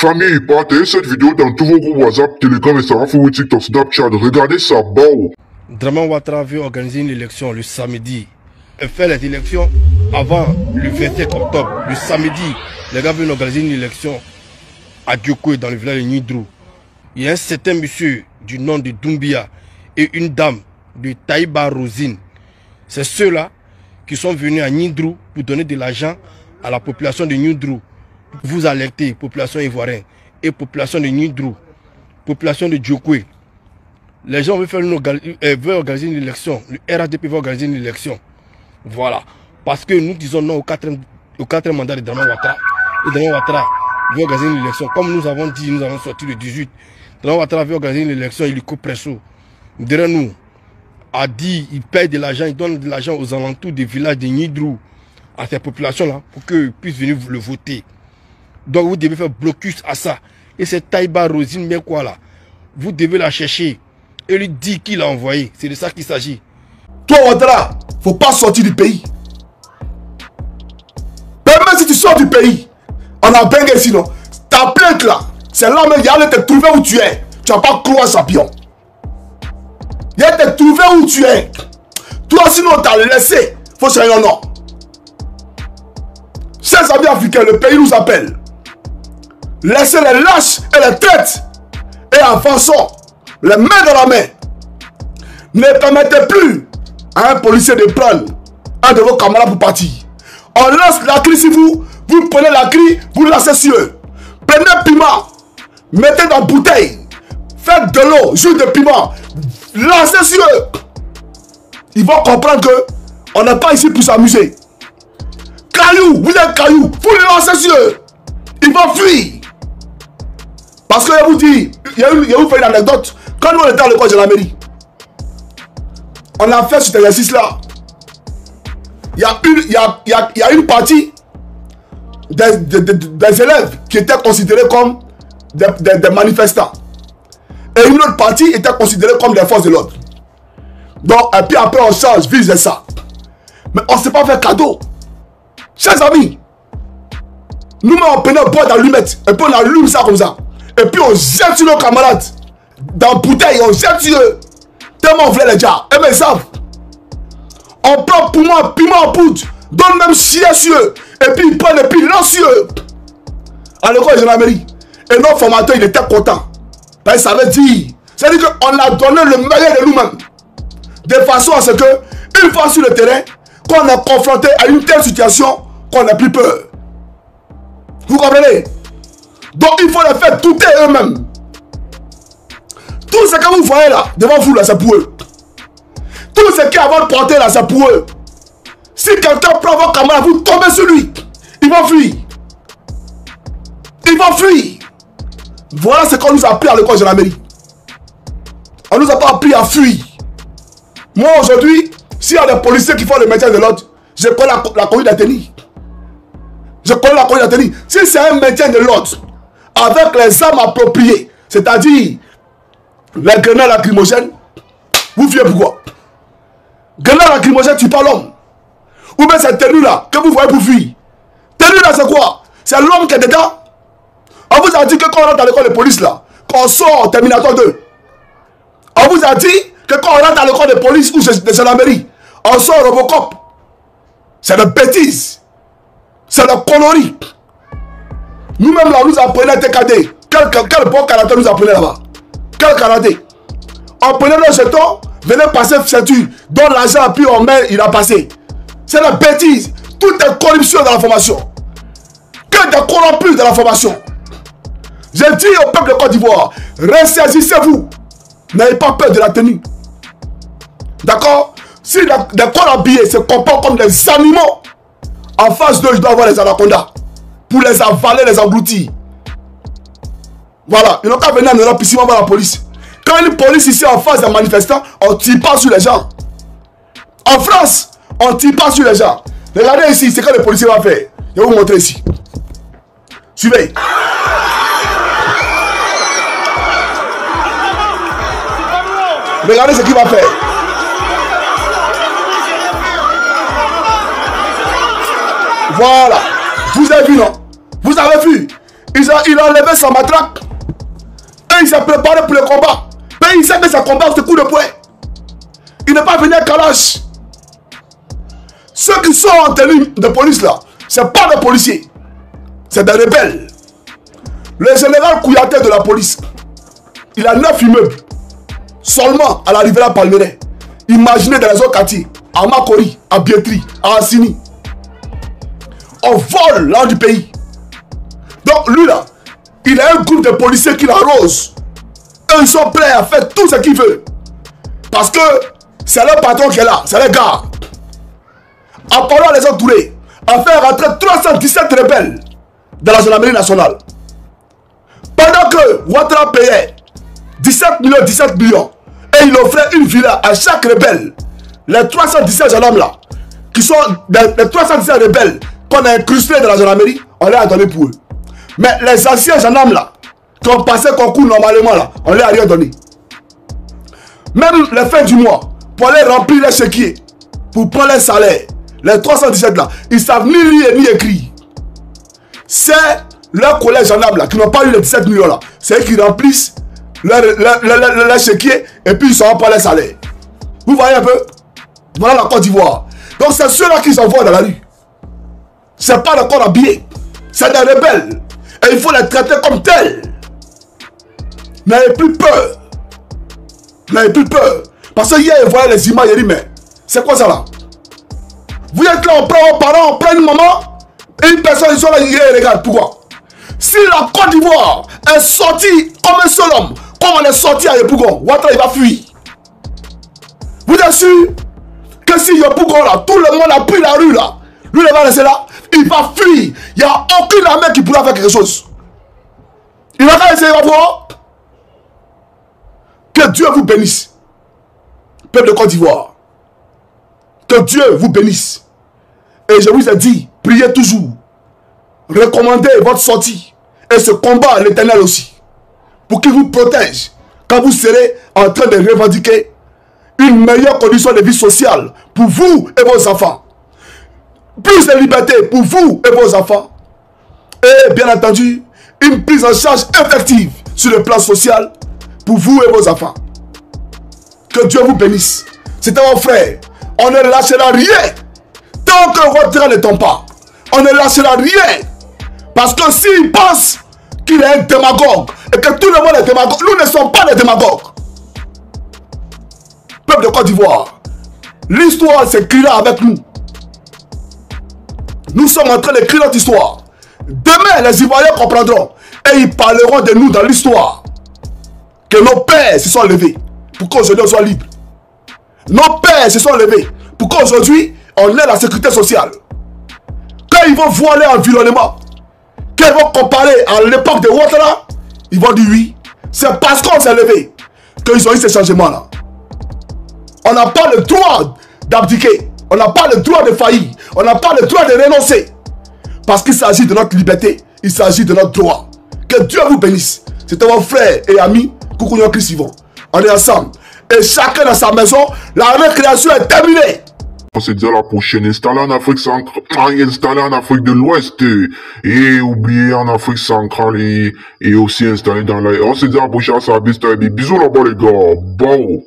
Famille, partagez cette vidéo dans tous vos groupes WhatsApp, Telegram, Instagram, Facebook, TikTok, Snapchat. Regardez ça, bao. Dramane Ouattara veut organiser une élection le samedi. Et faire les élections avant le 25 octobre. Le samedi, les gars veulent organiser une élection à Diokoué, dans le village de Nidrou. Il y a un certain monsieur du nom de Doumbia et une dame de Taïba Rosine. C'est ceux-là qui sont venus à Nidrou pour donner de l'argent à la population de Nidrou. Vous alertez, population ivoirienne et population de Nidrou, population de Diokoué. Les gens veulent organiser une élection. Le RADP veut organiser une élection. Voilà. Parce que nous disons non au quatrième mandat de Dramane Ouattara. Et Dramane Ouattara veut organiser une élection. Comme nous avons dit, nous avons sorti le 18. Dramane Ouattara veut organiser une élection illico presso. Derrière nous, a dit, il paye de l'argent, il donne de l'argent aux alentours des villages de Nidrou, à ces populations-là, pour qu'ils puissent venir le voter. Donc vous devez faire blocus à ça. Et c'est Taïba Rosine, mais quoi là? Vous devez la chercher et lui dire qui l'a envoyé. C'est de ça qu'il s'agit. Toi, Ouattara, faut pas sortir du pays. Même si tu sors du pays, on a bengue sinon. Ta plainte là, c'est là même, il y a te trouver où tu es. Tu vas pas croire champion. Il y a te trouver où tu es. Toi, sinon, on t'a laissé. Faut changer un nom. Chers amis africains, le pays nous appelle. Laissez les lâches et les traites. Et avançons, les mains dans la main. Ne permettez plus à un policier de prendre un de vos camarades pour partir. On lance la crie sur vous. Vous prenez la crie, vous lancez sur eux. Prenez un piment. Mettez dans la bouteille. Faites de l'eau, jus de piment. Lancez sur eux. Ils vont comprendre que on n'est pas ici pour s'amuser. Caillou, vous êtes caillou. Vous les lancez sur eux. Ils vont fuir. Parce que je vous dis, je vous fais une anecdote. Quand nous on était à l'école de la mairie, on a fait cet exercice-là. Il y a une partie des élèves qui étaient considérés comme des manifestants. Et une autre partie était considérée comme des forces de l'ordre. Donc, et puis après on change, vise ça. Mais on ne s'est pas fait cadeau. Chers amis, nous on prenait un bois d'allumettes et puis on allume ça comme ça. Et puis on jette sur nos camarades. Dans la bouteille, on jette sur eux. Tellement on voulait les gens. Et bien ils savent. On prend piment en poudre. Donne même chier sur eux. Et puis ils prennent et puis ils lancent sur eux. À l'école de la mairie. Et nos formateurs, ils étaient contents. Ben, ça veut dire. C'est-à-dire qu'on a donné le meilleur de nous-mêmes. De façon à ce que, une fois sur le terrain, qu'on est confronté à une telle situation, qu'on n'a plus peur. Vous comprenez? Donc il faut les faire douter eux-mêmes. Tout ce que vous voyez là, devant vous là, c'est pour eux. Tout ce qui est à votre portée là, c'est pour eux. Si quelqu'un prend votre camarade, vous tombez sur lui. Ils vont fuir. Ils vont fuir. Voilà ce qu'on nous a appris à l'école de la mairie. On nous a pas appris à fuir. Moi aujourd'hui, s'il y a des policiers qui font le maintien de l'ordre, je connais la conduite à tenir. Je connais la conduite à tenir. Si c'est un maintien de l'ordre, avec les armes appropriées, c'est-à-dire les grenades lacrymogènes, vous fuyez pourquoi? Grenades lacrymogènes, tu parles l'homme. Ou bien cette tenue-là que vous voyez pour fuir. Tenue-là, c'est quoi? C'est l'homme qui est dedans. On vous a dit que quand on rentre à l'école de police, là, qu'on sort Terminator 2, on vous a dit que quand on rentre à l'école de police ou de gendarmerie, on sort Robocop. C'est de bêtises. C'est de conneries. Nous-mêmes là, nous apprenons TKD. Quel bon karaté nous apprenait là-bas? Quel karaté? On prenait nos jetons, venait passer ceinture, donne l'argent, puis on met, il a passé. C'est la bêtise. Tout est corruption dans la formation. Que des corrompus dans la formation. J'ai dit au peuple de Côte d'Ivoire, ressaisissez-vous. N'ayez pas peur de la tenue. D'accord? Si les corps habillés se comportent comme des animaux, en face d'eux, je dois avoir les anacondas. Pour les avaler, les engloutir. Voilà. Ils n'ont qu'à venir en Europe ici, on va voir la police. Quand une police ici en face des manifestants, on ne tire pas sur les gens. En France, on ne tire pas sur les gens. Regardez ici, c'est ce que les policiers vont faire. Je vais vous montrer ici. Suivez. Regardez ce qu'il va faire. Voilà. Vous avez vu, non? Vous avez vu? il a enlevé sa matraque. Et il s'est préparé pour le combat. Mais il sait que ça combat ce coup de poing. Il n'est pas venu à Kalash. Ceux qui sont en tenue de police là, ce n'est pas des policiers. C'est des rebelles. Le général Kouyaté de la police, il a 9 immeubles. Seulement à la Riviera Palmeraie. Imaginez dans les autres quartiers. À Makori, à Bietri, à Assini. On vole l'art du pays. Donc lui là, il a un groupe de policiers qui l'arrose. Eux ils sont prêts à faire tout ce qu'ils veulent. Parce que c'est le patron qui est là, c'est le gars. Apollo les entourés a fait rentrer 317 rebelles dans la gendarmerie nationale. Pendant que Ouattara payait 17 millions et il offrait une villa à chaque rebelle. Les 317 gendarmes là, qui sont les 317 rebelles qu'on a incrustés dans la gendarmerie, on les a donné pour eux. Mais les anciens gendarmes là, qui ont passé concours normalement là, on les a rien donné. Même les fins du mois, pour aller remplir les chéquiers, pour prendre les salaires, les 317 là, ils savent ni lire ni écrire. C'est leurs collègues gendarmes là, qui n'ont pas eu les 17 millions là, c'est eux qui remplissent les chéquiers et puis ils ne pas les salaires. Vous voyez un peu? Voilà la Côte d'Ivoire. Donc c'est ceux-là qui s'envoient dans la rue. C'est pas le corps habillé. C'est des rebelles. Et il faut les traiter comme tels. N'ayez plus peur. N'ayez plus peur. Parce que hier, il voyait les images, il dit, mais c'est quoi ça là? Vous êtes là, on prend vos parents, on prend une maman, et une personne, ils sont là, ils regardent. Pourquoi? Si la Côte d'Ivoire est sortie comme un seul homme, comme on est sorti à Yopougon, Ouattara il va fuir. Vous êtes sûr que si Yopougon là, tout le monde a pris la rue là, lui il va rester là, il va fuir. Il n'y a aucune armée qui pourra faire quelque chose. Il va essayer, il va voir. Que Dieu vous bénisse. Peuple de Côte d'Ivoire. Que Dieu vous bénisse. Et je vous ai dit, priez toujours. Recommandez votre sortie. Et ce combat à l'Éternel aussi. Pour qu'il vous protège. Quand vous serez en train de revendiquer une meilleure condition de vie sociale pour vous et vos enfants. Plus de liberté pour vous et vos enfants. Et bien entendu, une prise en charge effective sur le plan social pour vous et vos enfants. Que Dieu vous bénisse. C'était mon frère. On ne lâchera rien. Tant que votre train ne tombe pas. On ne lâchera rien. Parce que s'il pense qu'il est un démagogue et que tout le monde est démagogue, nous ne sommes pas des démagogues. Peuple de Côte d'Ivoire, l'histoire s'écrira avec nous. Nous sommes en train d'écrire notre histoire. Demain, les Ivoiriens comprendront et ils parleront de nous dans l'histoire. Que nos pères se sont levés pour qu'aujourd'hui on soit libre. Nos pères se sont levés pour qu'aujourd'hui on ait la sécurité sociale. Quand ils vont voir l'environnement, quand ils vont comparer à l'époque de Ouattara, ils vont dire oui. C'est parce qu'on s'est levé qu'ils ont eu ces changements-là. On n'a pas le droit d'abdiquer. On n'a pas le droit de faillir. On n'a pas le droit de renoncer. Parce qu'il s'agit de notre liberté. Il s'agit de notre droit. Que Dieu vous bénisse. C'était mon frère et ami Koukouyon Christ Yvon. On est ensemble. Et chacun dans sa maison, la récréation est terminée. C'est déjà la prochaine installée en Afrique centrale, installée en Afrique de l'Ouest, et oubliée en Afrique centrale, et aussi installée dans la... On se dit à la prochaine, ça a bisous là-bas les gars, bon.